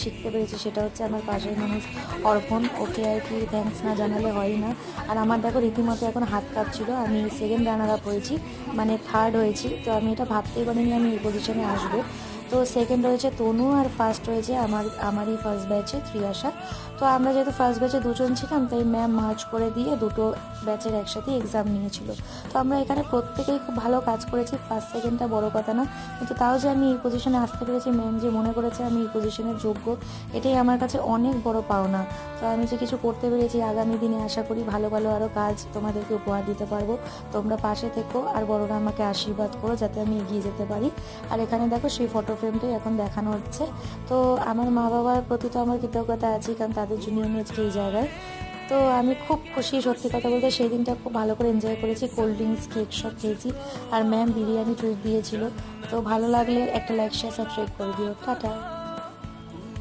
শিখতে পেরেছি সেটা হচ্ছে আমার পাশের মানুষ অর্পণ, ওকে আর কি থ্যাঙ্কস না জানালে হয় না। আর আমার দেখো রীতিমতো এখন হাত কাঁপছিল, আমি সেকেন্ড রানার আপ হয়েছি, মানে থার্ড হয়েছি, তো আমি এটা ভাবতেই পারিনি আমি এই পজিশনে আসবো। তো সেকেন্ড হয়েছে তনু আর ফার্স্ট হয়েছে আমারই ফার্স্ট ব্যাচে ত্রিয়াশা। তো আমরা যেহেতু ফার্স্ট ব্যাচে দুজন ছিলাম তাই ম্যাম মার্চ করে দিয়ে দুটো ব্যাচের একসাথে এক্সাম নিয়েছিল। তো আমরা এখানে প্রত্যেকেই খুব ভালো কাজ করেছি, ফার্স্ট সেকেন্ডটা বড় কথা না, কিন্তু তাও যে আমি এই পজিশনে আসতে পেরেছি, ম্যাম যে মনে করেছে আমি এই পজিশনের যোগ্য, এটাই আমার কাছে অনেক বড় পাওনা। তো আমি যে কিছু করতে পেরেছি, আগামী দিনে আশা করি ভালো ভালো আরও কাজ তোমাদেরকে উপহার দিতে পারবো। তোমরা পাশে থেকো আর বড়রা আমাকে আশীর্বাদ করো যাতে আমি এগিয়ে যেতে পারি। আর এখানে দেখো সেই ফটো ফ্রেমটাই এখন দেখানো হচ্ছে। তো আমার মা বাবার প্রতি তো আমার কৃতজ্ঞতা আছে, কারণ তাদের জন্য আমি আজকে এই জায়গায়। তো আমি খুব খুশি, সত্যি কথা বলতে সেই দিনটা খুব ভালো করে এনজয় করেছি, কোল্ড ড্রিঙ্কস কেক সব খেয়েছি, আর ম্যাম বিরিয়ানি ট্রিট দিয়েছিল। তো ভালো লাগলে একটা লাইক শেয়ার সাবস্ক্রাইব করে দিও। টাটা।